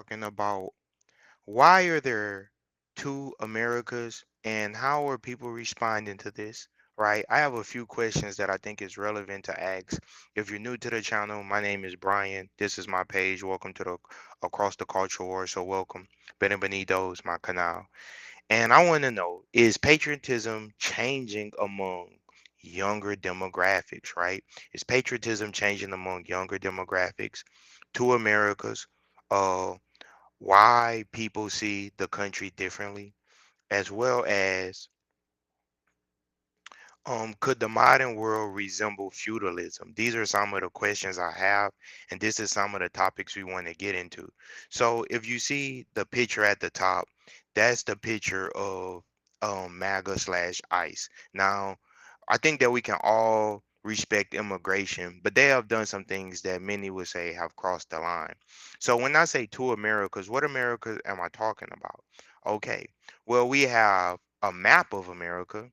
talking about why are there two Americas and how are people responding to this, right? I have a few questions that I think is relevant to ask. If you're new to the channel, my name is Brian. This is my page. Welcome to the Across the Culture War. So welcome. Bienvenidos, my canal. And I want to know, is patriotism changing among younger demographics, right? Is patriotism changing among younger demographics? To Americas, uh, why people see the country differently, as well as could the modern world resemble feudalism? These are some of the questions I have, and this is some of the topics we want to get into. So if you see the picture at the top, that's the picture of MAGA slash ICE. Now, I think that we can all respect immigration, but they have done some things that many would say have crossed the line. So when I say two Americas, what America am I talking about? Okay, well, we have a map of America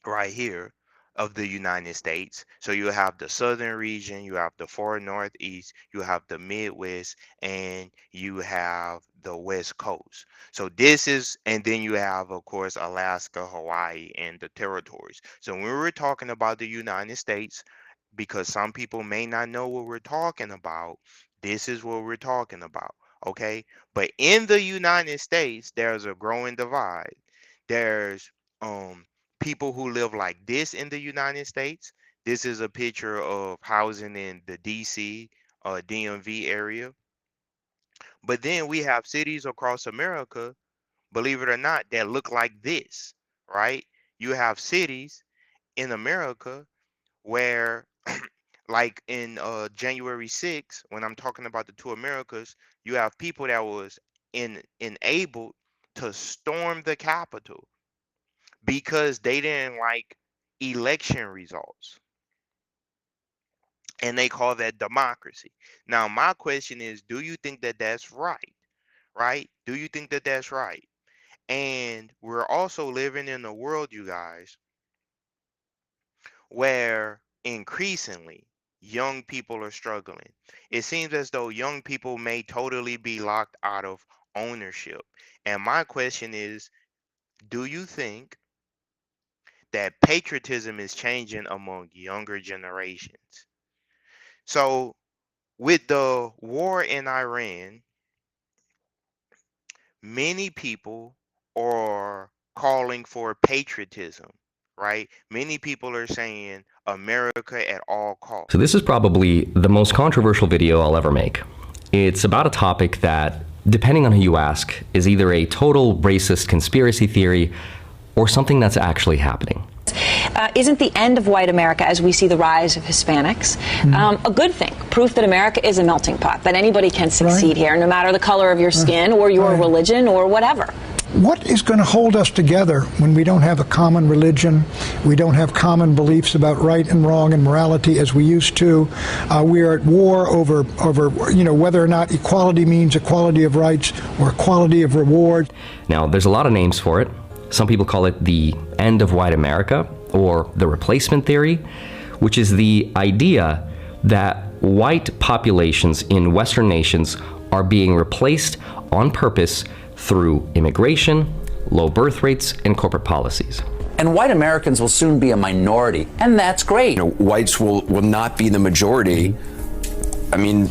right here of the United States. So you have the southern region, you have the far northeast, you have the Midwest, and you have the West Coast. So this is, and then you have, of course, Alaska, Hawaii, and the territories. So when we're talking about the United States, because some people may not know what we're talking about, this is what we're talking about. Okay. But in the United States, there's a growing divide. There's people who live like this in the United States. This is a picture of housing in the DC DMV area. But then we have cities across America, believe it or not, that look like this, right? You have cities in America where like in January 6th, when I'm talking about the two Americas, you have people that was enabled to storm the Capitol because they didn't like election results. And they call that democracy. Now, my question is, do you think that that's right? Right? Do you think that that's right? And we're also living in a world, you guys, where increasingly young people are struggling. It seems as though young people may totally be locked out of ownership. And my question is, do you think that patriotism is changing among younger generations? So, with the war in Iran, many people are calling for patriotism, right? Many people are saying America at all costs. So this is probably the most controversial video I'll ever make. It's about a topic that, depending on who you ask, is either a total racist conspiracy theory or something that's actually happening. Isn't the end of white America, as we see the rise of Hispanics, a good thing? Proof that America is a melting pot, that anybody can succeed here, no matter the color of your skin or your religion or whatever. What is going to hold us together when we don't have a common religion, we don't have common beliefs about right and wrong and morality as we used to? We are at war over whether or not equality means equality of rights or equality of reward. Now, there's a lot of names for it. Some people call it the end of white America or the replacement theory, which is the idea that white populations in Western nations are being replaced on purpose through immigration, low birth rates, and corporate policies. And white Americans will soon be a minority, and that's great. Whites will not be the majority. I mean,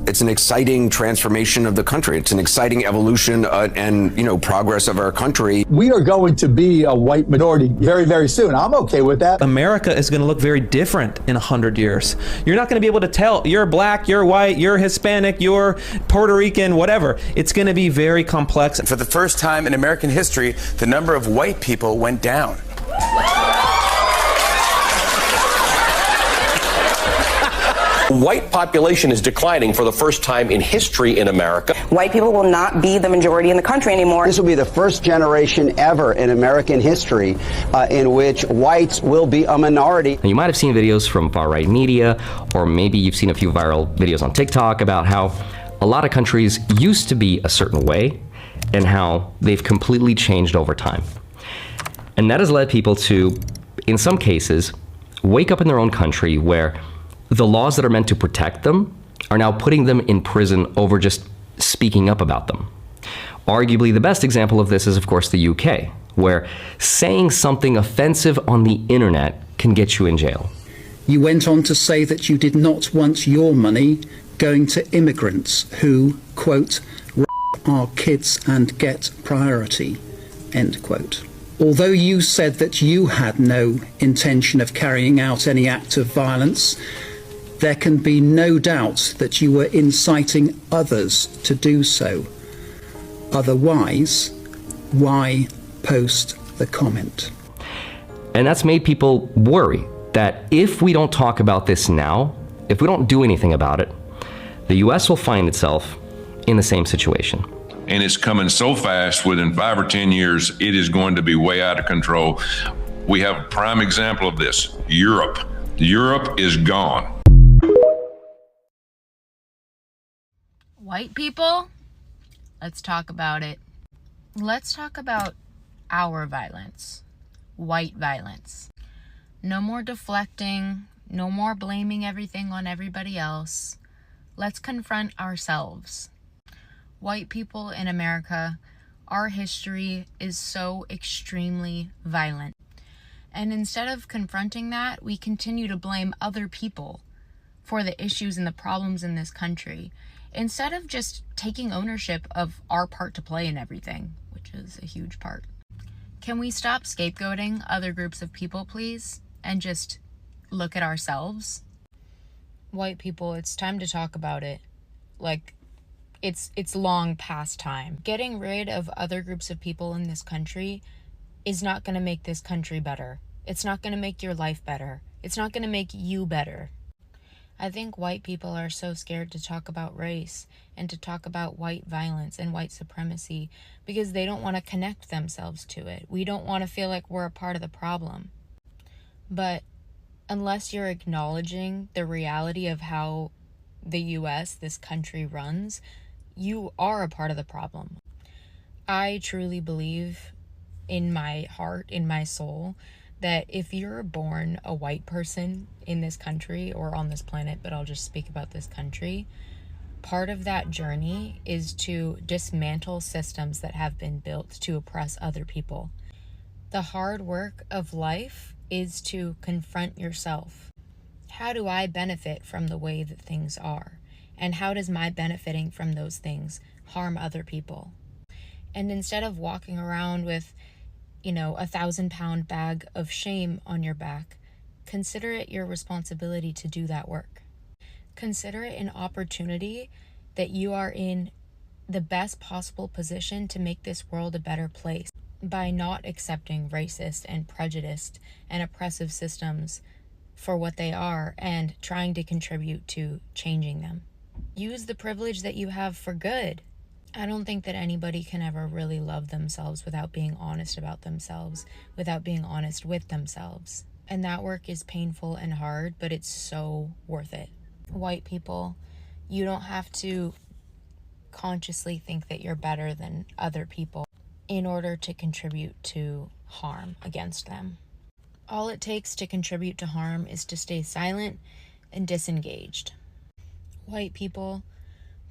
it's an exciting transformation of the country. It's an exciting evolution and progress of our country. We are going to be a white minority very, very soon. I'm okay with that. America is going to look very different in 100 years. You're not going to be able to tell you're black, you're white, you're Hispanic, you're Puerto Rican, whatever. It's going to be very complex. For the first time in American history, the number of white people went down. White population is declining for the first time in history in America. White people will not be the majority in the country anymore. This will be the first generation ever in American history in which whites will be a minority. Now, you might have seen videos from far-right media, or maybe you've seen a few viral videos on TikTok about how a lot of countries used to be a certain way and how they've completely changed over time. And that has led people to, in some cases, wake up in their own country where the laws that are meant to protect them are now putting them in prison over just speaking up about them. Arguably the best example of this is, of course, the UK, where saying something offensive on the internet can get you in jail. You went on to say that you did not want your money going to immigrants who, quote, rape our kids and get priority, end quote. Although you said that you had no intention of carrying out any act of violence, there can be no doubt that you were inciting others to do so. Otherwise, why post the comment? And that's made people worry that if we don't talk about this now, if we don't do anything about it, the U.S. will find itself in the same situation. And it's coming so fast, within 5 or 10 years, it is going to be way out of control. We have a prime example of this, Europe. Europe is gone. White people, let's talk about it. Let's talk about our violence, white violence. No more deflecting, no more blaming everything on everybody else. Let's confront ourselves. White people in America, our history is so extremely violent. And instead of confronting that, we continue to blame other people for the issues and the problems in this country, instead of just taking ownership of our part to play in everything, which is a huge part. Can we stop scapegoating other groups of people, please, and just look at ourselves? White people, it's time to talk about it. Like, it's long past time. Getting rid of other groups of people in this country is not going to make this country better. It's not going to make your life better. It's not going to make you better. I think white people are so scared to talk about race and to talk about white violence and white supremacy because they don't want to connect themselves to it. We don't want to feel like we're a part of the problem. But unless you're acknowledging the reality of how the U.S., this country, runs, you are a part of the problem. I truly believe in my heart, in my soul, that if you're born a white person in this country or on this planet, but I'll just speak about this country, part of that journey is to dismantle systems that have been built to oppress other people. The hard work of life is to confront yourself. How do I benefit from the way that things are? And how does my benefiting from those things harm other people? And instead of walking around with, 1,000-pound bag of shame on your back, consider it your responsibility to do that work. Consider it an opportunity that you are in the best possible position to make this world a better place by not accepting racist and prejudiced and oppressive systems for what they are and trying to contribute to changing them. Use the privilege that you have for good. I don't think that anybody can ever really love themselves without being honest about themselves, without being honest with themselves. And that work is painful and hard, but it's so worth it. White people, you don't have to consciously think that you're better than other people in order to contribute to harm against them. All it takes to contribute to harm is to stay silent and disengaged. White people,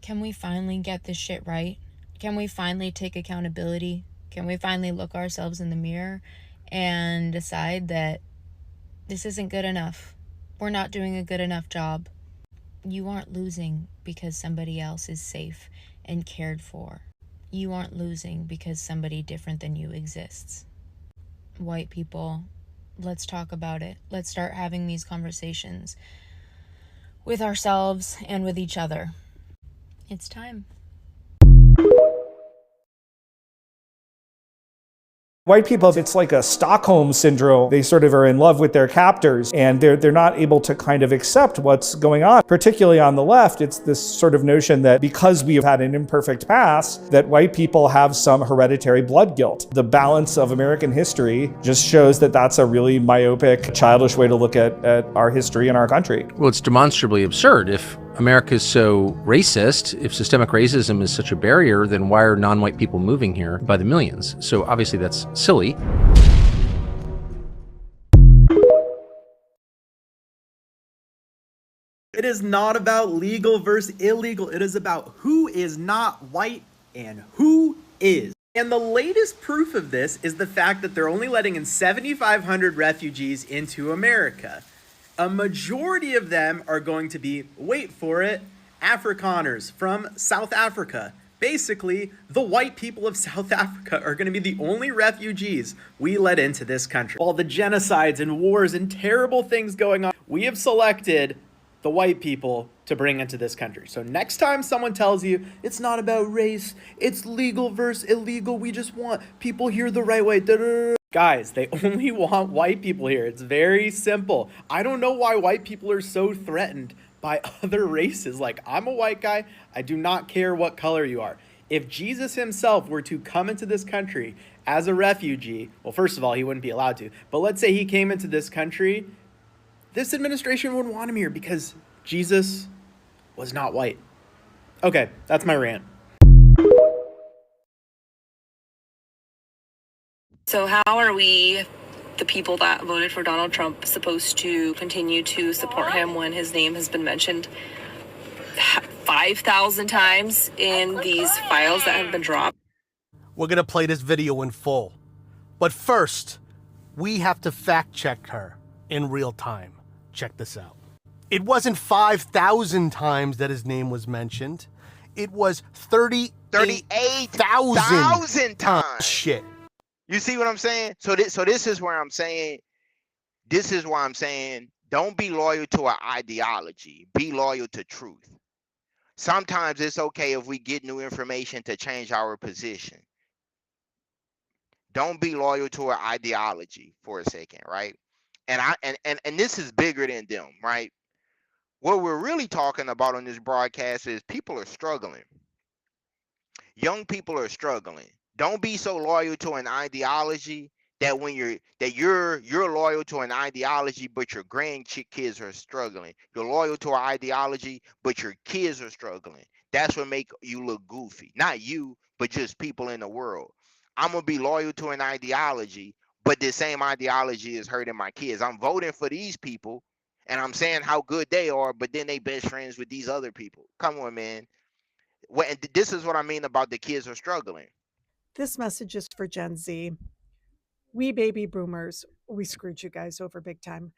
can we finally get this shit right? Can we finally take accountability? Can we finally look ourselves in the mirror and decide that this isn't good enough? We're not doing a good enough job. You aren't losing because somebody else is safe and cared for. You aren't losing because somebody different than you exists. White people, let's talk about it. Let's start having these conversations with ourselves and with each other. It's time. White people, it's like a Stockholm syndrome. They sort of are in love with their captors, and they're not able to kind of accept what's going on. Particularly on the left, it's this sort of notion that because we have had an imperfect past, that white people have some hereditary blood guilt. The balance of American history just shows that that's a really myopic, childish way to look at our history and our country. Well, it's demonstrably absurd. If America is so racist, if systemic racism is such a barrier, then why are non-white people moving here by the millions? So obviously that's silly. It is not about legal versus illegal. It is about who is not white and who is. And the latest proof of this is the fact that they're only letting in 7,500 refugees into America. A majority of them are going to be, wait for it, Afrikaners from South Africa. Basically, the white people of South Africa are going to be the only refugees we let into this country. All the genocides and wars and terrible things going on, we have selected the white people to bring into this country. So next time someone tells you it's not about race, it's legal versus illegal, we just want people here the right way. Guys, they only want white people here. It's very simple. I don't know why white people are so threatened by other races. Like, I'm a white guy. I do not care what color you are. If Jesus himself were to come into this country as a refugee, well, first of all, he wouldn't be allowed to. But let's say he came into this country, this administration wouldn't want him here because Jesus was not white. Okay, that's my rant. So how are we, the people that voted for Donald Trump, supposed to continue to support him when his name has been mentioned 5,000 times in these files that have been dropped? We're going to play this video in full. But first, we have to fact check her in real time. Check this out. It wasn't 5,000 times that his name was mentioned. It was 38,000 times. Shit. You see what I'm saying? So this is where I'm saying, this is why I'm saying, don't be loyal to an ideology. Be loyal to truth. Sometimes it's okay if we get new information to change our position. Don't be loyal to an ideology for a second, right? And this is bigger than them, right? What we're really talking about on this broadcast is people are struggling. Young people are struggling. Don't be so loyal to an ideology that when you're loyal to an ideology, but your grandkids are struggling. You're loyal to an ideology, but your kids are struggling. That's what make you look goofy. Not you, but just people in the world. I'm gonna be loyal to an ideology, but the same ideology is hurting my kids. I'm voting for these people, and I'm saying how good they are, but then they best friends with these other people. Come on, man. This is what I mean about the kids are struggling. This message is for Gen Z. We baby boomers, we screwed you guys over big time.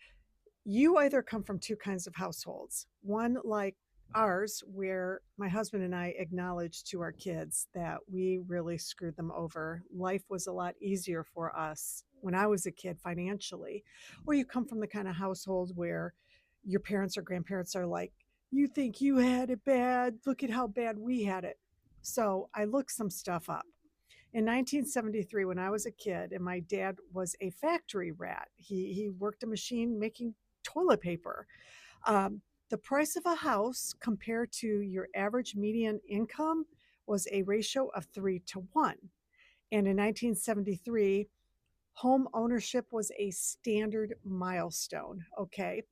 You either come from two kinds of households. One like ours, where my husband and I acknowledged to our kids that we really screwed them over. Life was a lot easier for us when I was a kid financially. Or you come from the kind of household where your parents or grandparents are like, you think you had it bad, look at how bad we had it. So I looked some stuff up. In 1973, when I was a kid, and my dad was a factory rat, he worked a machine making toilet paper. The price of a house compared to your average median income was a ratio of 3 to 1. And in 1973, home ownership was a standard milestone. Okay.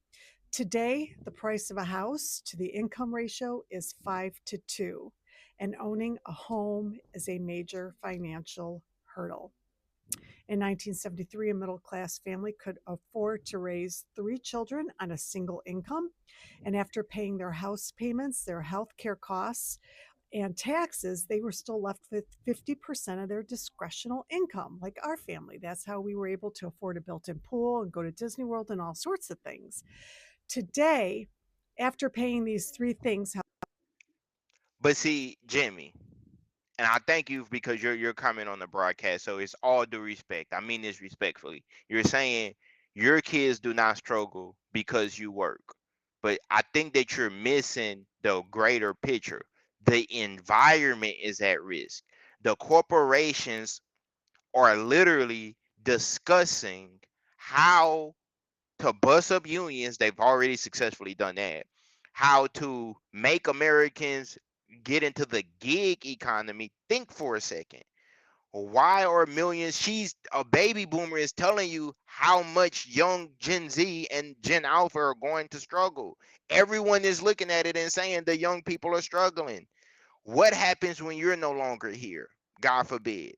Today, the price of a house to the income ratio is 5 to 2. And owning a home is a major financial hurdle. In 1973, a middle-class family could afford to raise 3 children on a single income. And after paying their house payments, their health care costs, and taxes, they were still left with 50% of their discretional income, like our family. That's how we were able to afford a built-in pool and go to Disney World and all sorts of things. Today, after paying these 3 things, But see, Jimmy, and I thank you because you're coming on the broadcast, so it's all due respect. I mean this respectfully. You're saying your kids do not struggle because you work. But I think that you're missing the greater picture. The environment is at risk. The corporations are literally discussing how to bust up unions. They've already successfully done that. How to make Americans get into the gig economy. Think for a second. Why are millions? She's a baby boomer is telling you how much young Gen Z and Gen Alpha are going to struggle. Everyone is looking at it and saying the young people are struggling. What happens when you're no longer here? God forbid.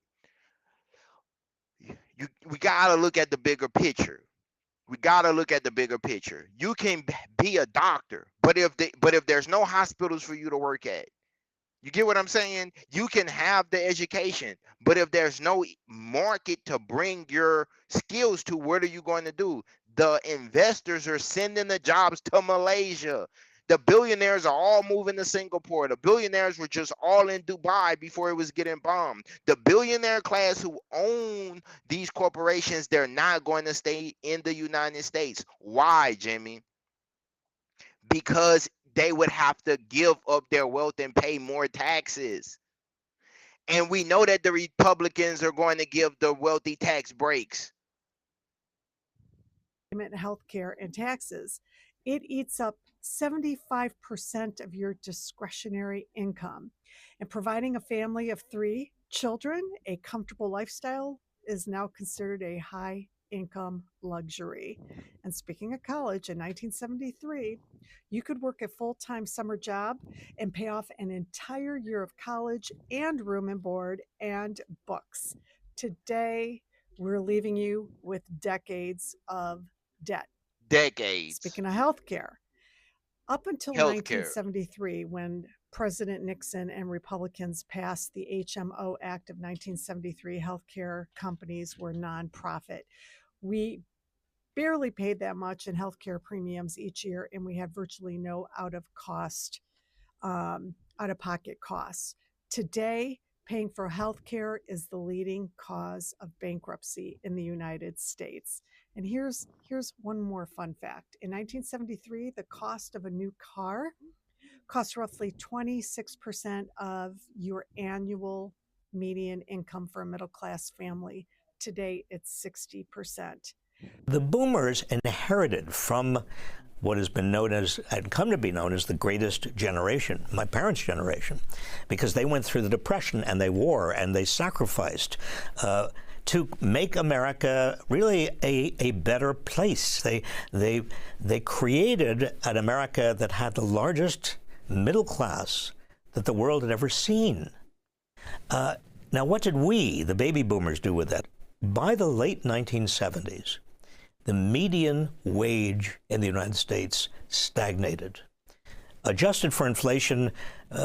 We gotta look at the bigger picture. We got to look at the bigger picture. You can be a doctor, but if there's no hospitals for you to work at, you get what I'm saying? You can have the education, but if there's no market to bring your skills to, what are you going to do? The investors are sending the jobs to Malaysia. The billionaires are all moving to Singapore. The billionaires were just all in Dubai before it was getting bombed. The billionaire class who own these corporations, they're not going to stay in the United States. Why, Jimmy? Because they would have to give up their wealth and pay more taxes. And we know that the Republicans are going to give the wealthy tax breaks. Healthcare and taxes. It eats up 75% of your discretionary income. And providing a family of 3 children a comfortable lifestyle is now considered a high income luxury. And speaking of college, in 1973, you could work a full-time summer job and pay off an entire year of college and room and board and books. Today, we're leaving you with decades of debt. Decades. Speaking of healthcare, up until 1973, when President Nixon and Republicans passed the HMO Act of 1973, healthcare companies were nonprofit. We barely paid that much in healthcare premiums each year, and we had virtually no out-of-pocket costs. Today, paying for healthcare is the leading cause of bankruptcy in the United States. And here's one more fun fact. In 1973, the cost of a new car cost roughly 26% of your annual median income for a middle-class family. Today, it's 60%. The boomers inherited from what has been known as, and come to be known as, the greatest generation, my parents' generation, because they went through the Depression and they wore and they sacrificed to make America really a better place. They created an America that had the largest middle class that the world had ever seen. Now, what did we, the baby boomers, do with that? By the late 1970s, the median wage in the United States stagnated. Adjusted for inflation,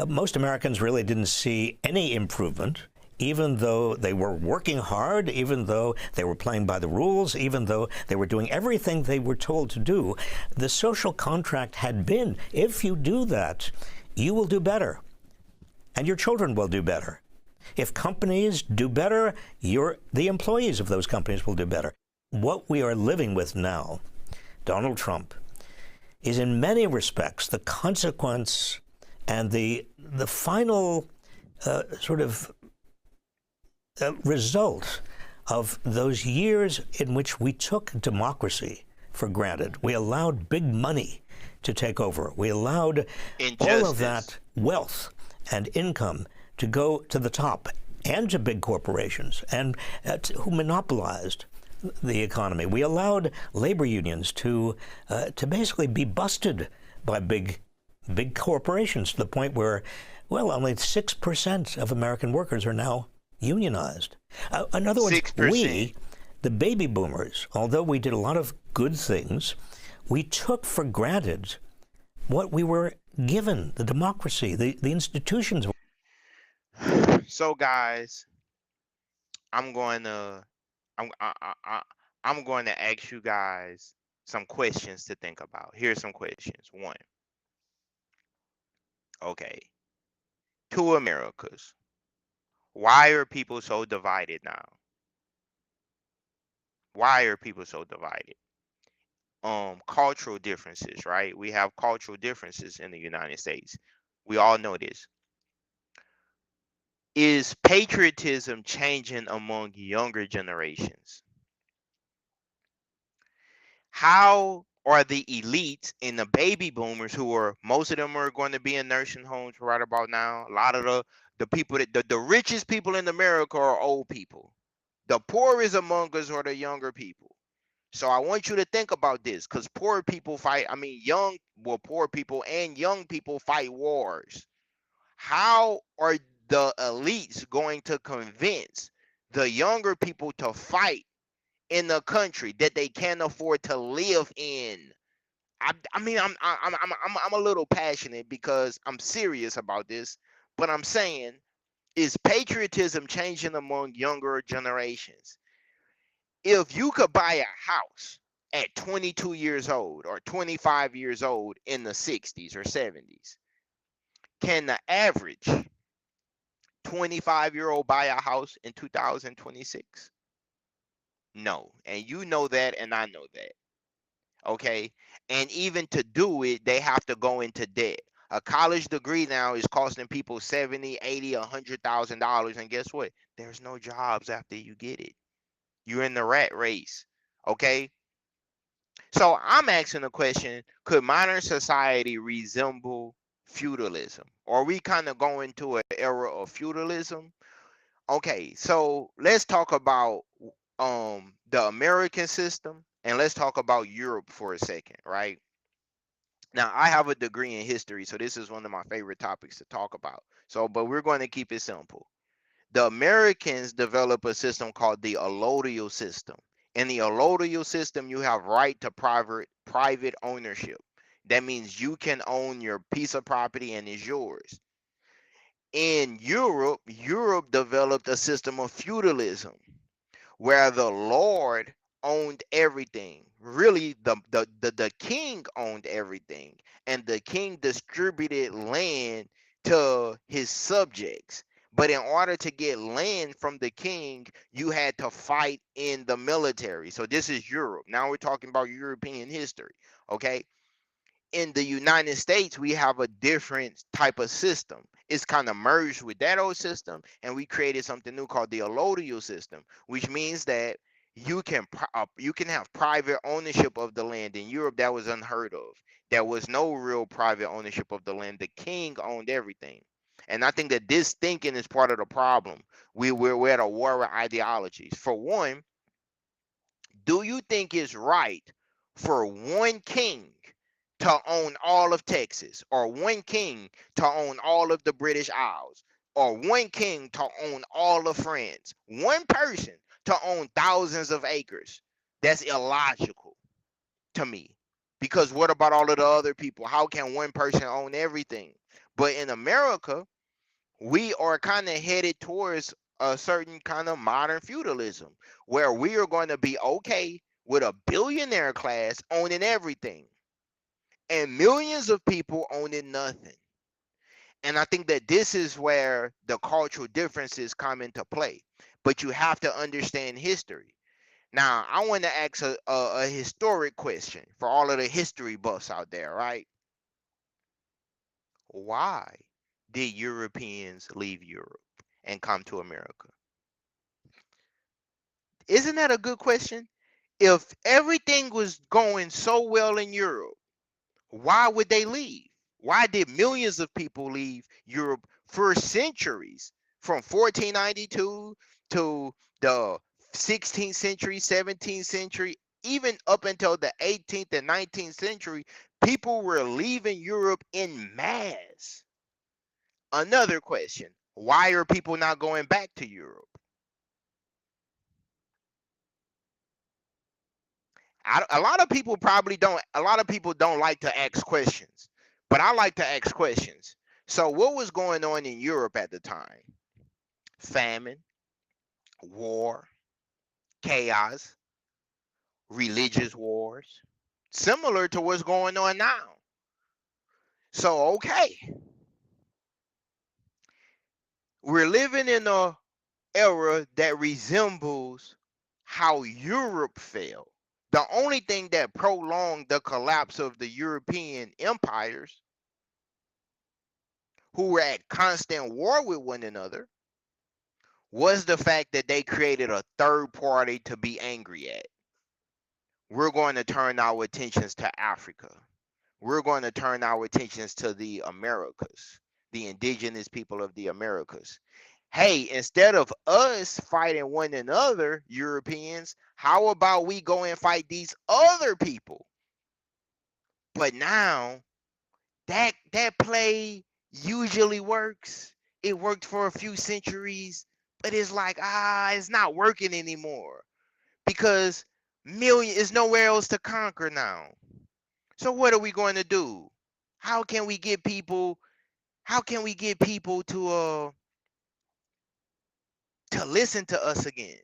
most Americans really didn't see any improvement, even though they were working hard, even though they were playing by the rules, even though they were doing everything they were told to do. The social contract had been, if you do that, you will do better, and your children will do better. If companies do better, the employees of those companies will do better. What we are living with now, Donald Trump, is in many respects the consequence and the final result of those years in which we took democracy for granted. We allowed big money to take over. We allowed all of that wealth and income to go to the top and to big corporations and who monopolized the economy. We allowed labor unions to basically be busted by big corporations to the point where, well, only 6% of American workers are now unionized. In other words, 6%. We, the baby boomers, although we did a lot of good things, we took for granted what we were given, the democracy, the institutions. So, guys, I'm going to ask you guys some questions to think about. Here's some questions. 1. Okay. 2 Americas. Why are people so divided now? Why are people so divided? Cultural differences, right? We have cultural differences in the United States. We all know this. Is patriotism changing among younger generations? How are the elites and the baby boomers, who are, most of them are going to be in nursing homes right about now? A lot of the people that the richest people in America are old people. The poorest among us are the younger people. So I want you to think about this, because poor people fight. I mean, poor people and young people fight wars. How are the elites going to convince the younger people to fight in the country that they can't afford to live in. I mean, I'm a little passionate because I'm serious about this, but I'm saying, is patriotism changing among younger generations? If you could buy a house at 22 years old or 25 years old in the 60s or 70s, can the average 25-year-old buy a house in 2026? No. And you know that, and I know that. Okay? And even to do it, they have to go into debt. A college degree now is costing people $70, $80, $100,000, and guess what? There's no jobs after you get it. You're in the rat race. Okay? So I'm asking the question, could modern society resemble feudalism? Or are we kind of going to an era of feudalism? Okay, so let's talk about the American system, and let's talk about Europe for a second, right? Now, I have a degree in history, so this is one of my favorite topics to talk about. So, but we're going to keep it simple. The Americans develop a system called the allodial system. In the allodial system, you have right to private ownership. That means you can own your piece of property and it's yours. In Europe, Europe developed a system of feudalism where the Lord owned everything. Really, the king owned everything, and the king distributed land to his subjects. But in order to get land from the king, you had to fight in the military. So this is Europe. Now we're talking about European history, okay? In the United States, we have a different type of system. It's kind of merged with that old system, and we created something new called the allodial system, which means that you can have private ownership of the land. In Europe, that was unheard of. There was no real private ownership of the land. The king owned everything. And I think that this thinking is part of the problem. We're at a war with ideologies. For one, do you think it's right for one king to own all of Texas, or one king to own all of the British Isles, or one king to own all of France? One person to own thousands of acres? That's illogical to me. Because what about all of the other people? How can one person own everything? But in America, we are kind of headed towards a certain kind of modern feudalism where we are going to be okay with a billionaire class owning everything and millions of people owning nothing. And I think that this is where the cultural differences come into play. But you have to understand history. Now, I want to ask a historic question for all of the history buffs out there, right? Why did Europeans leave Europe and come to America? Isn't that a good question? If everything was going so well in Europe, why would they leave? Why did millions of people leave Europe for centuries, from 1492 to the 16th century, 17th century, even up until the 18th and 19th century? People were leaving Europe en masse. Another question, why are people not going back to Europe? A lot of people don't like to ask questions, but I like to ask questions. So what was going on in Europe at the time? Famine, war, chaos, religious wars, similar to what's going on now. So, okay, we're living in an era that resembles how Europe fell. The only thing that prolonged the collapse of the European empires, who were at constant war with one another, was the fact that they created a third party to be angry at. We're going to turn our attentions to Africa. We're going to turn our attentions to the Americas, the indigenous people of the Americas. Hey, instead of us fighting one another, Europeans, how about we go and fight these other people? But now, that play usually works. It worked for a few centuries, but it's like, it's not working anymore. because is nowhere else to conquer now. So what are we going to do? How can we get people to listen to us again?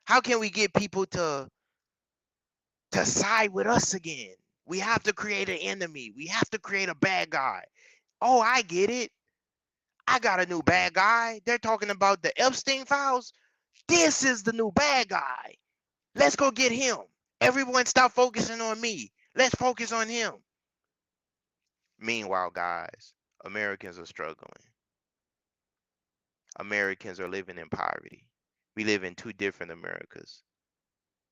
How can we get people to side with us again? We have to create an enemy. We have to create a bad guy. Oh, I get it. I got a new bad guy. They're talking about the Epstein files. This is the new bad guy. Let's go get him. Everyone stop focusing on me. Let's focus on him. Meanwhile, guys, Americans are struggling. Americans are living in poverty. We live in two different Americas.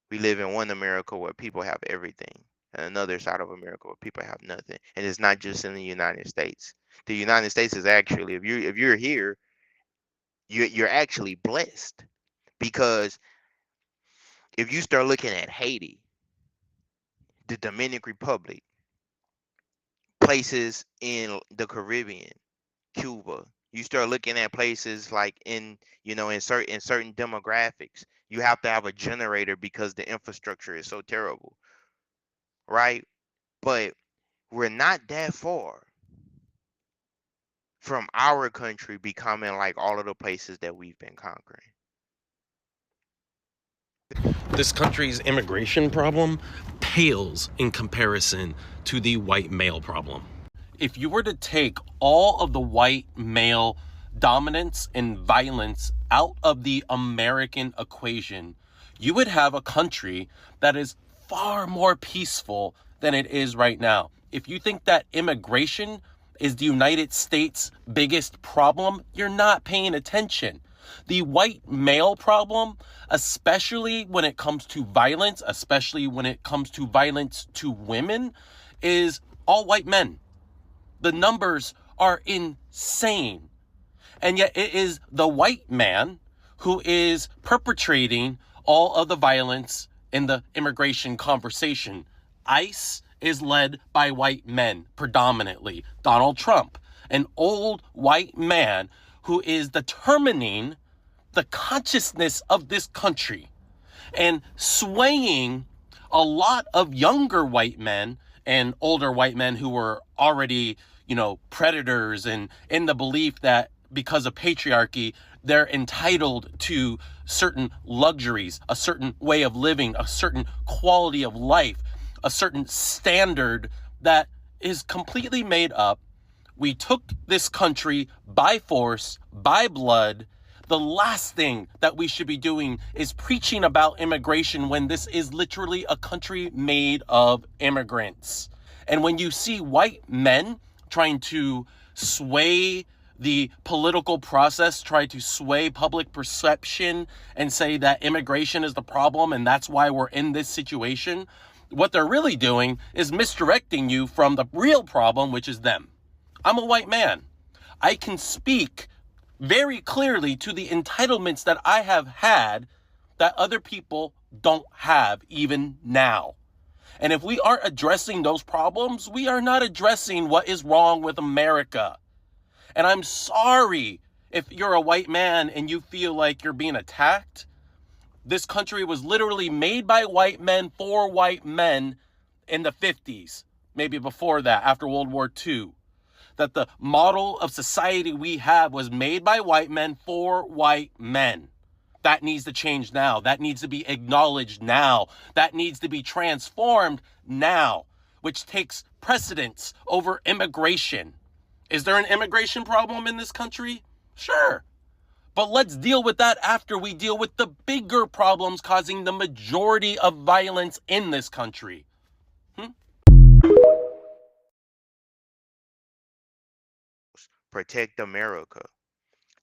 We live in one America where people have everything, and another side of America where people have nothing. And it's not just in the United States. The United States is actually, if you're here, you're actually blessed, because if you start looking at Haiti, the Dominican Republic, places in the Caribbean, Cuba, you start looking at places like in certain demographics, you have to have a generator because the infrastructure is so terrible, right? But we're not that far from our country becoming like all of the places that we've been conquering. This country's immigration problem pales in comparison to the white male problem. If you were to take all of the white male dominance and violence out of the American equation, you would have a country that is far more peaceful than it is right now. If you think that immigration is the United States' biggest problem, you're not paying attention. The white male problem, especially when it comes to violence, especially when it comes to violence to women, is all white men. The numbers are insane. And yet it is the white man who is perpetrating all of the violence in the immigration conversation. ICE is led by white men, predominantly. Donald Trump, an old white man who is determining the consciousness of this country and swaying a lot of younger white men and older white men who were already, predators, and in the belief that because of patriarchy, they're entitled to certain luxuries, a certain way of living, a certain quality of life, a certain standard that is completely made up. We took this country by force, by blood. The last thing that we should be doing is preaching about immigration when this is literally a country made of immigrants. And when you see white men trying to sway the political process, try to sway public perception and say that immigration is the problem and that's why we're in this situation, what they're really doing is misdirecting you from the real problem, which is them. I'm a white man. I can speak very clearly to the entitlements that I have had that other people don't have even now. And if we aren't addressing those problems, we are not addressing what is wrong with America. And I'm sorry if you're a white man and you feel like you're being attacked. This country was literally made by white men for white men in the 50s, maybe before that, after World War II. That the model of society we have was made by white men for white men. That needs to change now. That needs to be acknowledged now. That needs to be transformed now, which takes precedence over immigration. Is there an immigration problem in this country? Sure. But let's deal with that after we deal with the bigger problems causing the majority of violence in this country. Protect America.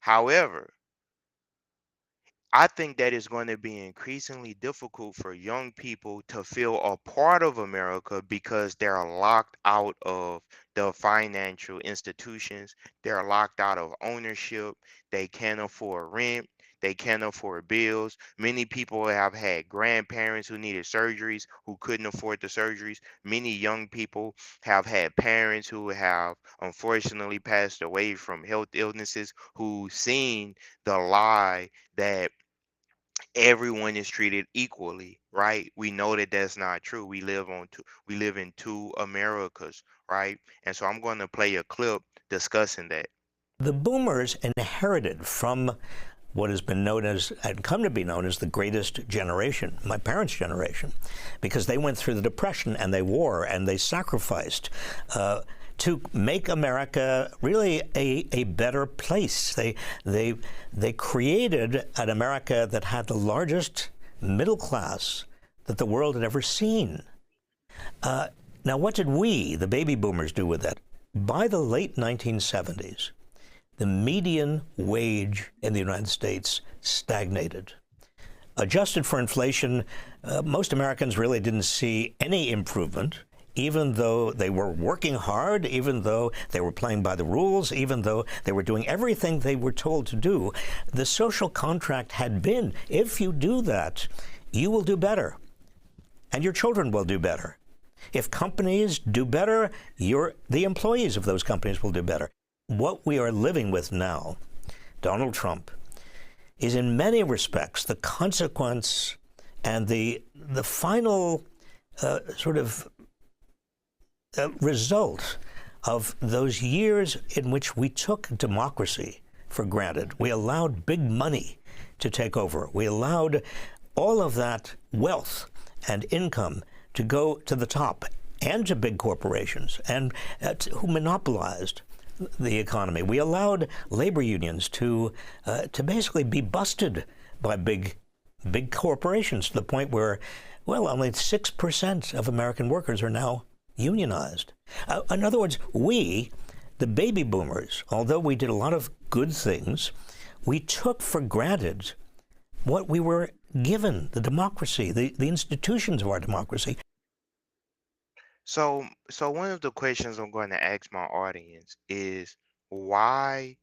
However, I think that it's going to be increasingly difficult for young people to feel a part of America because they're locked out of the financial institutions. They're locked out of ownership. They can't afford rent. They can't afford bills. Many people have had grandparents who needed surgeries who couldn't afford the surgeries. Many young people have had parents who have unfortunately passed away from health illnesses who seen the lie that everyone is treated equally, right? We know that that's not true. We live in two Americas, right? And so I'm going to play a clip discussing that. The boomers inherited from what has been known as, and come to be known as, the greatest generation, my parents' generation, because they went through the Depression and they wore and they sacrificed to make America really a better place. They created an America that had the largest middle class that the world had ever seen. Now, what did we, the baby boomers, do with that? By the late 1970s, the median wage in the United States stagnated. Adjusted for inflation, most Americans really didn't see any improvement, even though they were working hard, even though they were playing by the rules, even though they were doing everything they were told to do. The social contract had been, if you do that, you will do better, and your children will do better. If companies do better, the employees of those companies will do better. What we are living with now, Donald Trump, is in many respects the consequence and the final result of those years in which we took democracy for granted. We allowed big money to take over. We allowed all of that wealth and income to go to the top and to big corporations and who monopolized the economy. We allowed labor unions to basically be busted by big corporations to the point where, well, only 6% of American workers are now unionized. In other words, we, the baby boomers, although we did a lot of good things, we took for granted what we were given, the democracy, the institutions of our democracy. So one of the questions I'm going to ask my audience is, why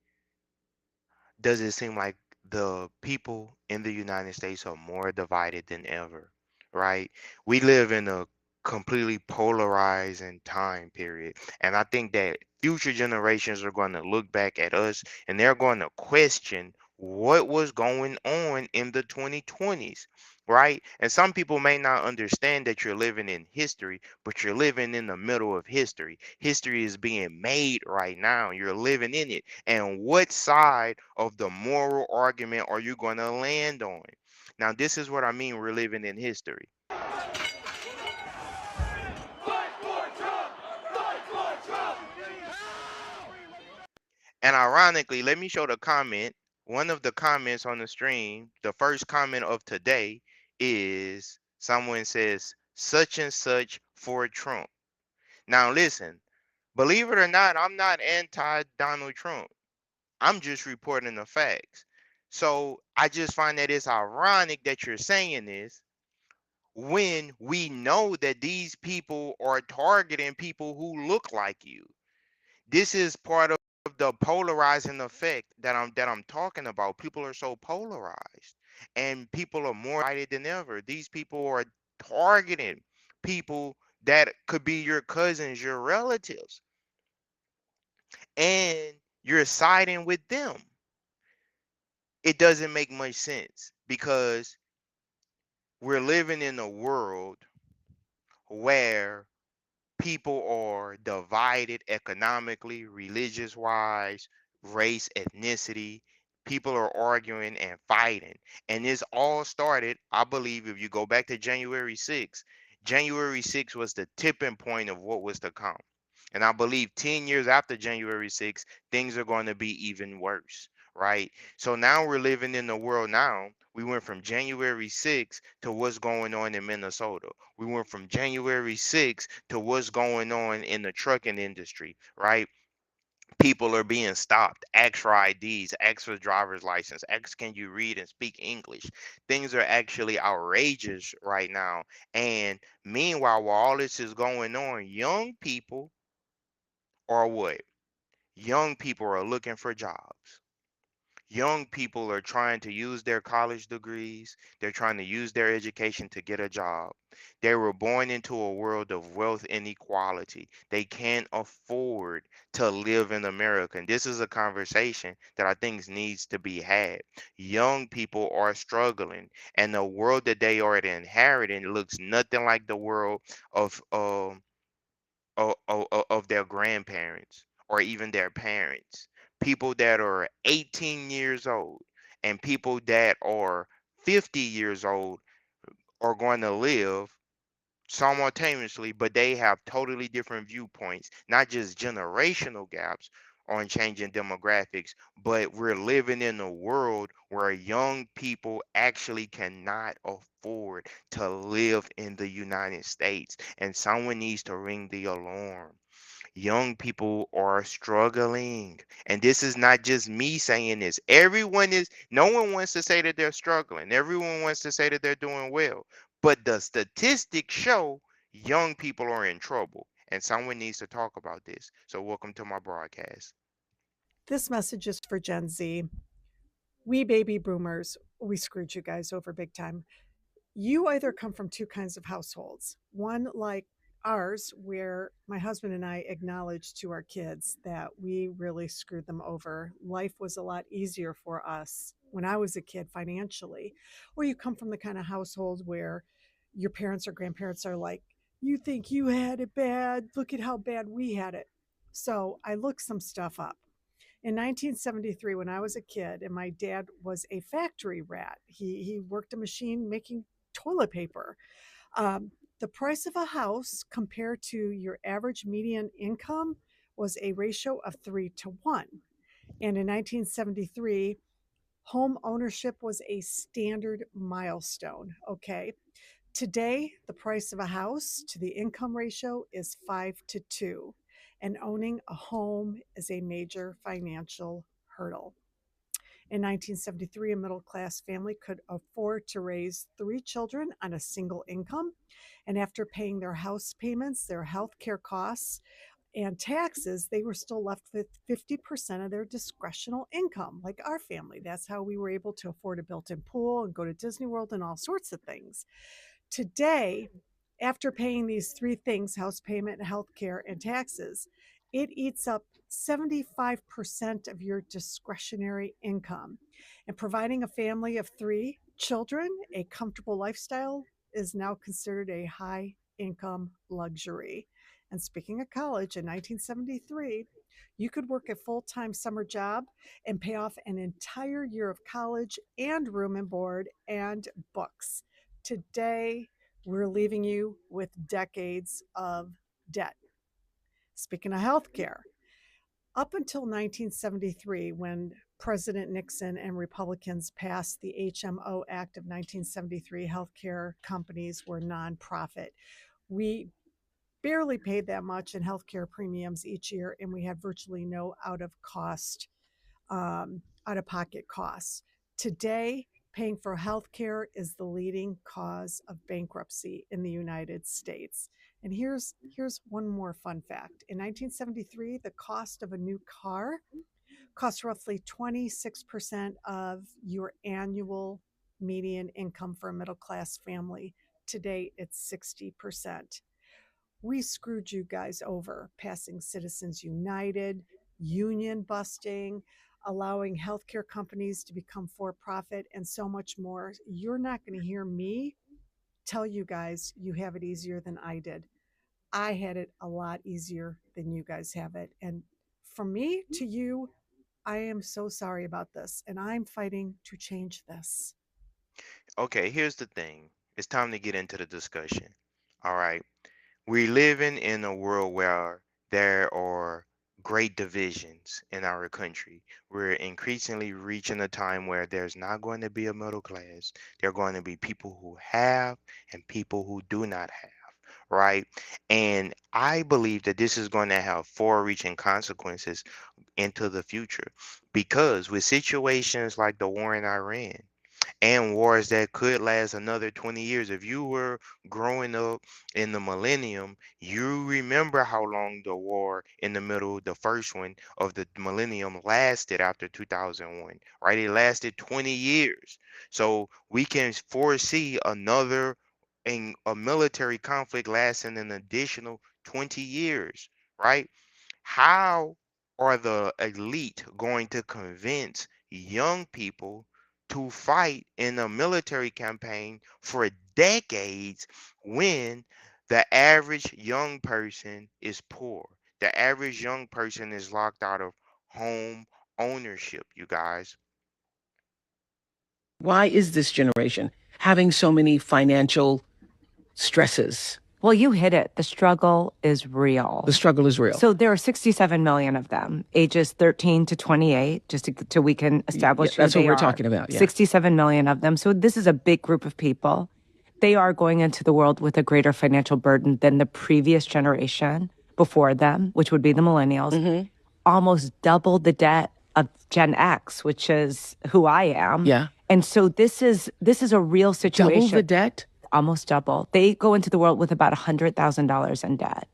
does it seem like the people in the United States are more divided than ever, right? We live in a completely polarizing time period, and I think that future generations are going to look back at us and they're going to question what was going on in the 2020s, right? And some people may not understand that you're living in history, but you're living in the middle of history. History is being made right now. You're living in it. And what side of the moral argument are you going to land on? Now, this is what I mean, we're living in history. And ironically, let me show the comment. One of the comments on the stream, the first comment of today, is someone says, such and such for Trump. Now listen, believe it or not, I'm not anti-Donald Trump. I'm just reporting the facts. So I just find that it's ironic that you're saying this when we know that these people are targeting people who look like you. This is part of the polarizing effect that I'm talking about. People are so polarized, and people are more divided than ever. These people are targeting people that could be your cousins, your relatives, and you're siding with them. It doesn't make much sense, because we're living in a world where people are divided economically, religious wise, race, ethnicity. People are arguing and fighting. And this all started, I believe, if you go back to January 6th, January 6th was the tipping point of what was to come. And I believe 10 years after January 6th, things are going to be even worse, right? So now we're living in the world now. We went from January 6th to what's going on in Minnesota. We went from January 6th to what's going on in the trucking industry, right? People are being stopped. Ask for IDs, ask for driver's license, ask can you read and speak English. Things are actually outrageous right now. And meanwhile, while all this is going on, young people are what? Young people are looking for jobs. Young people are trying to use their college degrees. They're trying to use their education to get a job. They were born into a world of wealth inequality. They can't afford to live in America. And this is a conversation that I think needs to be had. Young people are struggling, and the world that they are inheriting looks nothing like the world of of their grandparents or even their parents. People that are 18 years old and people that are 50 years old are going to live simultaneously, but they have totally different viewpoints, not just generational gaps on changing demographics, but we're living in a world where young people actually cannot afford to live in the United States, and someone needs to ring the alarm. Young people are struggling. And this is not just me saying this. No one wants to say that they're struggling. Everyone wants to say that they're doing well. But the statistics show young people are in trouble. And someone needs to talk about this. So, welcome to my broadcast. This message is for Gen Z. We baby boomers, we screwed you guys over big time. You either come from two kinds of households. One like ours, where my husband and I acknowledged to our kids that we really screwed them over. Life was a lot easier for us when I was a kid financially. Or you come from the kind of household where your parents or grandparents are like, you think you had it bad, look at how bad we had it. So I looked some stuff up. In 1973, when I was a kid, and my dad was a factory rat, he worked a machine making toilet paper. The price of a house compared to your average median income was a ratio of 3 to 1. And in 1973, home ownership was a standard milestone. Okay. Today, the price of a house to the income ratio is 5 to 2. And owning a home is a major financial hurdle. In 1973, a middle-class family could afford to raise 3 children on a single income. And after paying their house payments, their health care costs, and taxes, they were still left with 50% of their discretional income, like our family. That's how we were able to afford a built-in pool and go to Disney World and all sorts of things. Today, after paying these 3 things, house payment, health care, and taxes, it eats up 75% of your discretionary income. And providing a family of 3 children a comfortable lifestyle is now considered a high income luxury. And speaking of college, in 1973, you could work a full-time summer job and pay off an entire year of college and room and board and books. Today, we're leaving you with decades of debt. Speaking of healthcare, up until 1973, when President Nixon and Republicans passed the HMO Act of 1973, healthcare companies were nonprofit. We barely paid that much in healthcare premiums each year, and we had virtually no out-of-pocket costs. Today, paying for healthcare is the leading cause of bankruptcy in the United States. And here's one more fun fact. In 1973, the cost of a new car cost roughly 26% of your annual median income for a middle-class family. Today, it's 60%. We screwed you guys over, passing Citizens United, union busting, allowing healthcare companies to become for-profit, and so much more. You're not going to hear me tell you guys you have it easier than I did. I had it a lot easier than you guys have it. And from me to you, I am so sorry about this, and I'm fighting to change this. Okay, here's the thing. It's time to get into the discussion. All right. We're living in a world where there are great divisions in our country. We're increasingly reaching a time where there's not going to be a middle class. There are going to be people who have and people who do not have, right? And I believe that this is going to have far-reaching consequences into the future, because with situations like the war in Iran and wars that could last another 20 years. If you were growing up in the millennium, you remember how long the war in the middle, the first one of the millennium, lasted after 2001, right? It lasted 20 years. So we can foresee another in a military conflict lasting an additional 20 years, right? How are the elite going to convince young people to fight in a military campaign for decades when the average young person is poor? The average young person is locked out of home ownership, you guys. Why is this generation having so many financial stresses? Well, you hit it. The struggle is real. The struggle is real. So there are 67 million of them, ages 13 to 28, just to we can establish that's who what they we're are. talking about. Yeah. 67 million of them. So this is a big group of people. They are going into the world with a greater financial burden than the previous generation before them, which would be the millennials. Almost double the debt of Gen X, which is who I am. Yeah. And so this is a real situation. Double the debt? Almost double. They go into the world with about $100,000 in debt.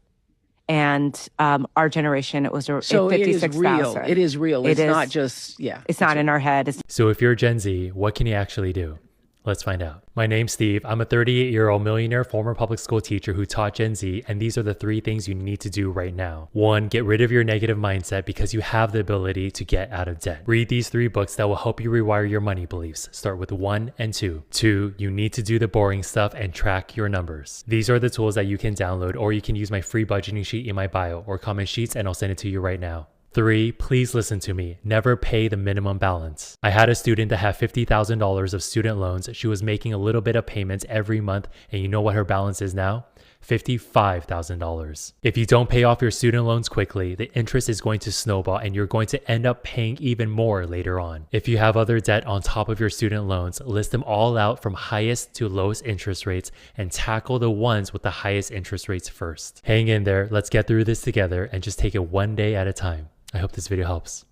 And our generation, it was So it is real. 56,000. It is real. It's not just, It's not in our head. It's So if you're Gen Z, what can you actually do? Let's find out. My name's Steve. I'm a 38-year-old millionaire former public school teacher who taught Gen Z, and these are the 3 things you need to do right now. 1, get rid of your negative mindset because you have the ability to get out of debt. Read these 3 books that will help you rewire your money beliefs. Start with 1 and 2. 2, you need to do the boring stuff and track your numbers. These are the tools that you can download, or you can use my free budgeting sheet in my bio or comment sheets and I'll send it to you right now. 3, please listen to me. Never pay the minimum balance. I had a student that had $50,000 of student loans. She was making a little bit of payments every month, and you know what her balance is now? $55,000. If you don't pay off your student loans quickly, the interest is going to snowball and you're going to end up paying even more later on. If you have other debt on top of your student loans, list them all out from highest to lowest interest rates and tackle the ones with the highest interest rates first. Hang in there, let's get through this together and just take it one day at a time. I hope this video helps.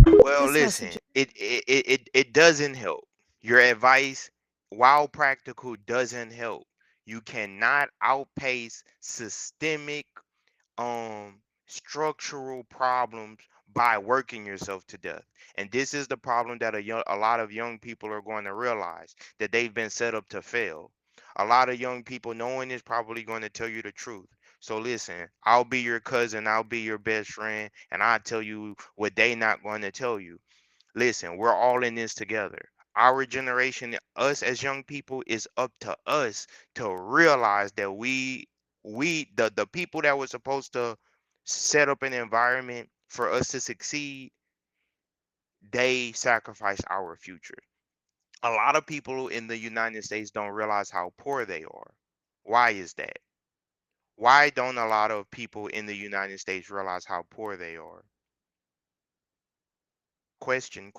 Well, listen, it doesn't help. Your advice, while practical, doesn't help. You cannot outpace systemic structural problems by working yourself to death. And this is the problem that a lot of young people are going to realize, that they've been set up to fail. A lot of young people, knowing this, probably going to tell you the truth. So listen, I'll be your cousin, I'll be your best friend, and I'll tell you what they not going to tell you. Listen, we're all in this together. Our generation, us as young people, is up to us to realize that the people that were supposed to set up an environment for us to succeed, they sacrifice our future. A lot of people in the United States don't realize how poor they are. Why is that? Why don't a lot of people in the United States realize how poor they are? Question.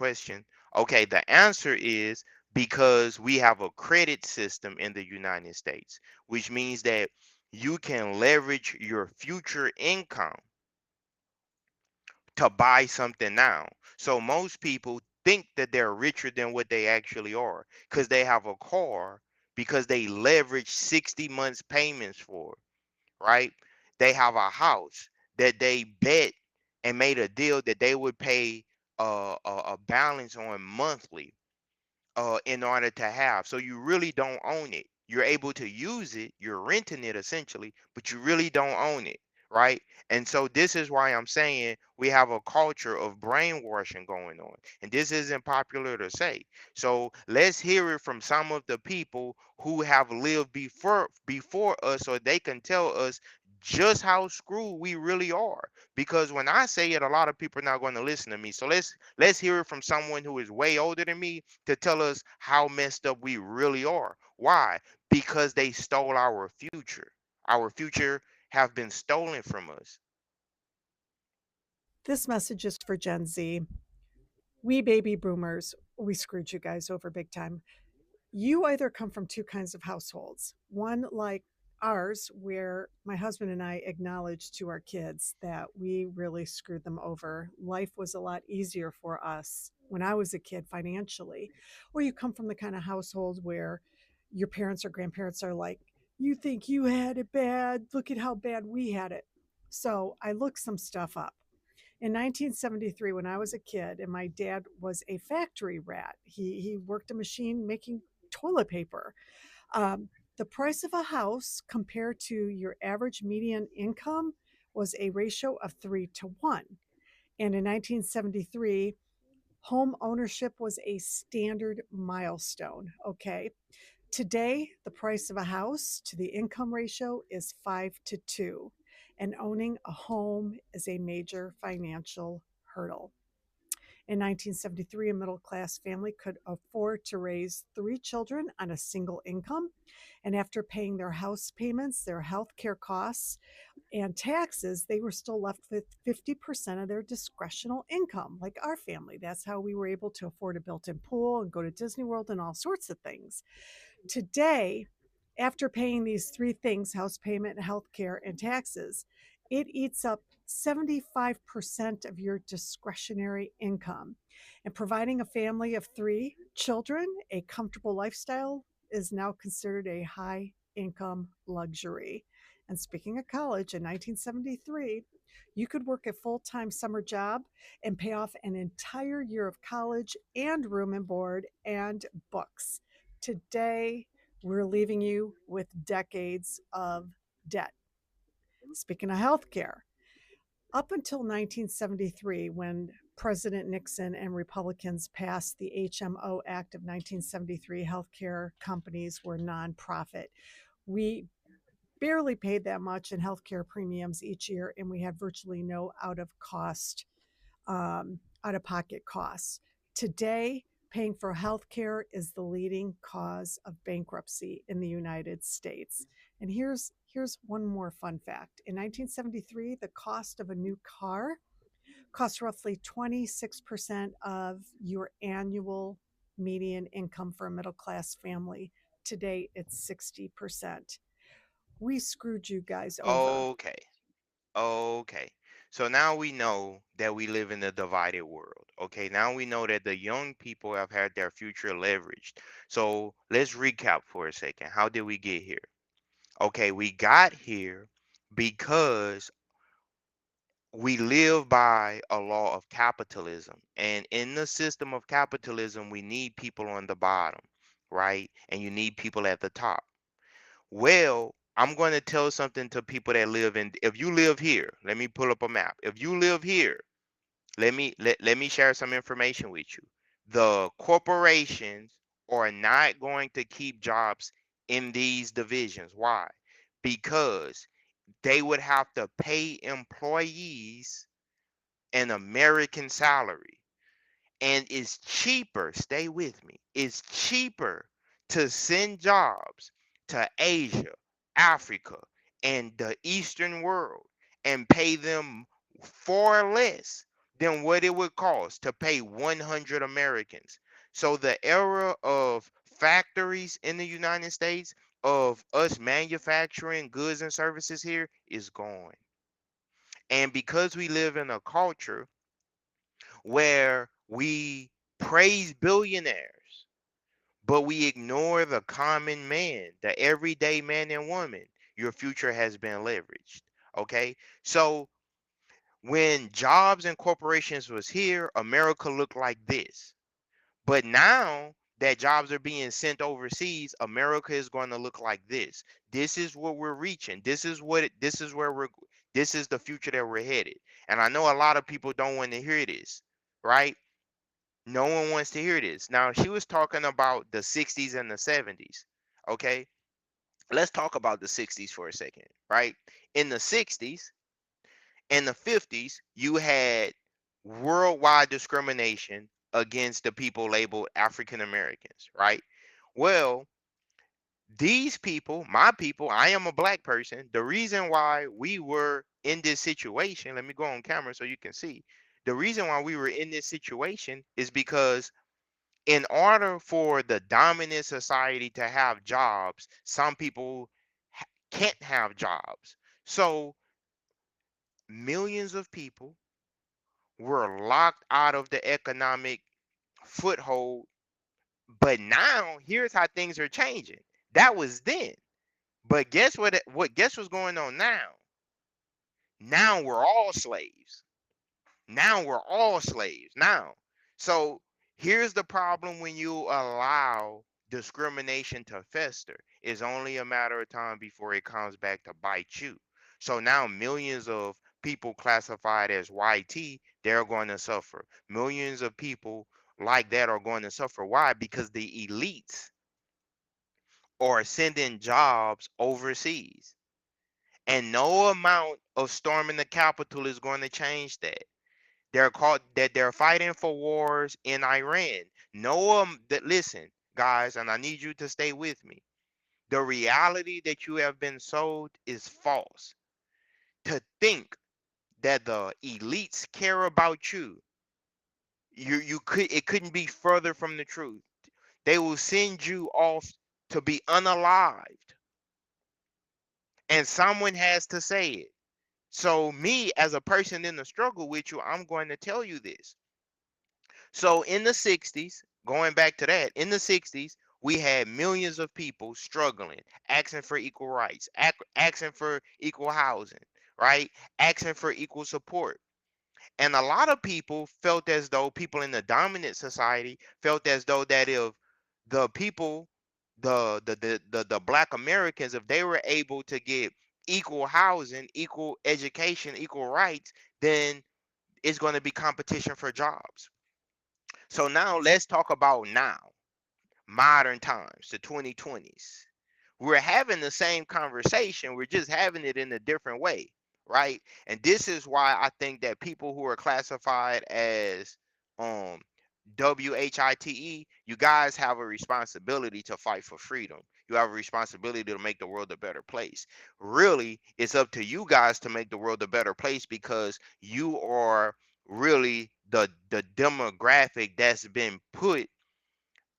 Okay, the answer is because we have a credit system in the United States, which means that you can leverage your future income to buy something now. So most people think that they're richer than what they actually are because they have a car because they leverage 60 months payments for, right? They have a house that they bet and made a deal that they would pay a balance on monthly in order to have. So you really don't own it. You're able to use it. You're renting it essentially, but you really don't own it, right? And so this is why I'm saying we have a culture of brainwashing going on. And this isn't popular to say. So let's hear it from some of the people who have lived before us, so they can tell us just how screwed we really are. Because when I say it, a lot of people are not going to listen to me. So let's hear it from someone who is way older than me to tell us how messed up we really are. Why? Because they stole our future. Our future have been stolen from us. This message is for Gen Z. We baby boomers, we screwed you guys over big time. You either come from 2 kinds of households. One like ours, where my husband and I acknowledge to our kids that we really screwed them over. Life was a lot easier for us when I was a kid financially, or you come from the kind of household where your parents or grandparents are like, you think you had it bad, look at how bad we had it. So I looked some stuff up. In 1973, when I was a kid, and my dad was a factory rat, he worked a machine making toilet paper. The price of a house compared to your average median income was a ratio of 3-1. And in 1973, home ownership was a standard milestone. Okay. Today, the price of a house to the income ratio is 5-2, and owning a home is a major financial hurdle. In 1973, a middle class family could afford to raise 3 children on a single income. And after paying their house payments, their health care costs, and taxes, they were still left with 50% of their discretional income, like our family. That's how we were able to afford a built in pool and go to Disney World and all sorts of things. Today, after paying these 3 things, house payment, health care, and taxes, it eats up 75% of your discretionary income. And providing a family of 3 children a comfortable lifestyle is now considered a high income luxury. And speaking of college, in 1973, you could work a full-time summer job and pay off an entire year of college and room and board and books. Today, we're leaving you with decades of debt. Speaking of healthcare, up until 1973, when President Nixon and Republicans passed the HMO Act of 1973, healthcare companies were nonprofit. We barely paid that much in healthcare premiums each year, and we had virtually no out-of-pocket costs. Today, paying for healthcare is the leading cause of bankruptcy in the United States. And here's one more fun fact. In 1973, the cost of a new car cost roughly 26% of your annual median income for a middle-class family. Today, it's 60%. We screwed you guys over. Okay. So now we know that we live in a divided world. Okay. Now we know that the young people have had their future leveraged. So let's recap for a second. How did we get here? Okay. We got here because we live by a law of capitalism. And in the system of capitalism, we need people on the bottom, right? And you need people at the top. Well, I'm going to tell something to people that live in, if you live here, let me pull up a map. If you live here, let me share some information with you. The corporations are not going to keep jobs in these divisions. Why? Because they would have to pay employees an American salary. And it's cheaper, stay with me, it's cheaper to send jobs to Asia, Africa, and the Eastern world and pay them far less than what it would cost to pay 100 Americans. So the era of factories in the United States, of us manufacturing goods and services here, is gone. And because we live in a culture where we praise billionaires, but we ignore the common man, the everyday man and woman, your future has been leveraged. Okay. So when jobs and corporations was here, America looked like this. But now that jobs are being sent overseas, America is going to look like this. This is what we're reaching. This is the future that we're headed. And I know a lot of people don't want to hear this, right? No one wants to hear this. Now, she was talking about the 60s and the 70s. Okay. Let's talk about the 60s for a second, right? In the 60s and the 50s, you had worldwide discrimination against the people labeled African Americans, right? Well, these people, my people, I am a black person. The reason why we were in this situation, let me go on camera so you can see. The reason why we were in this situation is because in order for the dominant society to have jobs, some people can't have jobs. So millions of people were locked out of the economic foothold. But now here's how things are changing. That was then. But guess guess what's going on now? Now we're all slaves. Now we're all slaves. Now. So here's the problem when you allow discrimination to fester. It's only a matter of time before it comes back to bite you. So now millions of people classified as YT, they're going to suffer. Millions of people like that are going to suffer. Why? Because the elites are sending jobs overseas. And no amount of storming the Capitol is going to change that. They're fighting for wars in Iran. Listen, guys, and I need you to stay with me. The reality that you have been sold is false. To think that the elites care about you, it couldn't be further from the truth. They will send you off to be unalived. And someone has to say it. So me, as a person in the struggle with you, I'm going to tell you this. So in the 60s, going back to that, in the 60s, we had millions of people struggling, asking for equal rights, asking for equal housing, right? Asking for equal support. And a lot of people felt as though people in the dominant society felt as though that if the people, the Black Americans, if they were able to get equal housing, equal education, equal rights, then it's going to be competition for jobs. So now let's talk about now, modern times, the 2020s. We're having the same conversation. We're just having it in a different way, right? And this is why I think that people who are classified as WHITE, you guys have a responsibility to fight for freedom. You have a responsibility to make the world a better place. Really, it's up to you guys to make the world a better place because you are really the demographic that's been put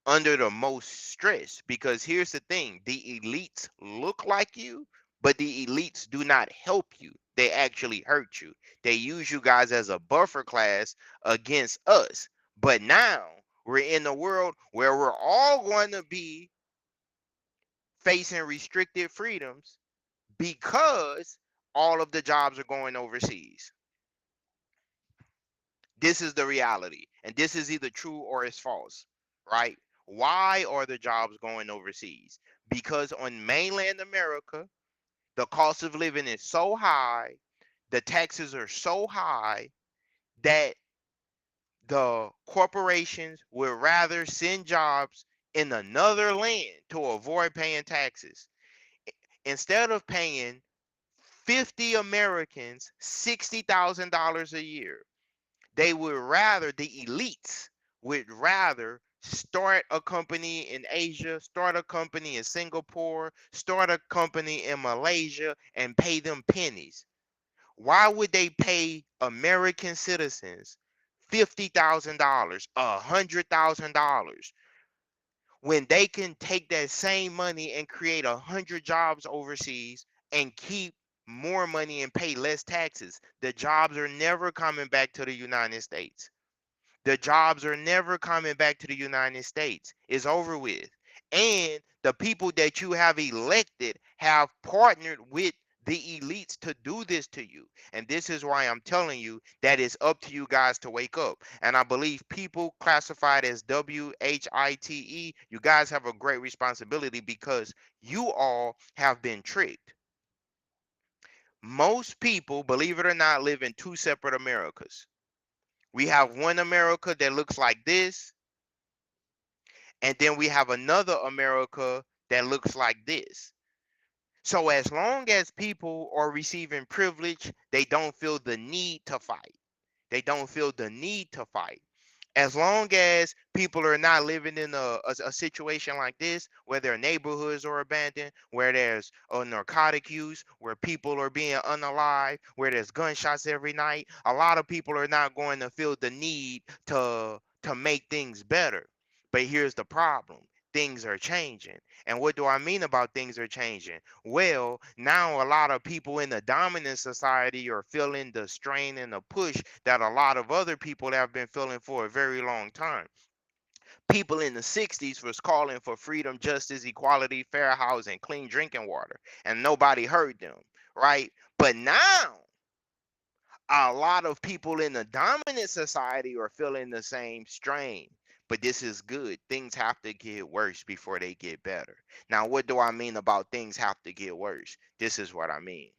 under the most stress. Because here's the thing, the elites look like you, but the elites do not help you. They actually hurt you. They use you guys as a buffer class against us. But now we're in a world where we're all going to be facing restricted freedoms because all of the jobs are going overseas. This is the reality. And this is either true or it's false, right? Why are the jobs going overseas? Because on mainland America, the cost of living is so high, the taxes are so high that the corporations would rather send jobs in another land to avoid paying taxes. Instead of paying 50 Americans $60,000 a year, they would rather, the elites would rather start a company in Asia, start a company in Singapore, start a company in Malaysia, and pay them pennies. Why would they pay American citizens $50,000, $100,000 when they can take that same money and create 100 jobs overseas and keep more money and pay less taxes? The jobs are never coming back to the United States. The jobs are never coming back to the United States. It's over with. And the people that you have elected have partnered with the elites to do this to you. And this is why I'm telling you that it's up to you guys to wake up. And I believe people classified as WHITE, you guys have a great responsibility because you all have been tricked. Most people, believe it or not, live in two separate Americas. We have one America that looks like this, and then we have another America that looks like this. So as long as people are receiving privilege, they don't feel the need to fight. They don't feel the need to fight. As long as people are not living in a situation like this, where their neighborhoods are abandoned, where there's narcotic use, where people are being unalived, where there's gunshots every night, a lot of people are not going to feel the need to make things better. But here's the problem. Things are changing. And what do I mean about things are changing? Well, now a lot of people in the dominant society are feeling the strain and the push that a lot of other people have been feeling for a very long time. People in the 60s was calling for freedom, justice, equality, fair housing, clean drinking water, and nobody heard them, right? But now, a lot of people in the dominant society are feeling the same strain. But this is good. Things have to get worse before they get better. Now, what do I mean about things have to get worse? This is what I mean.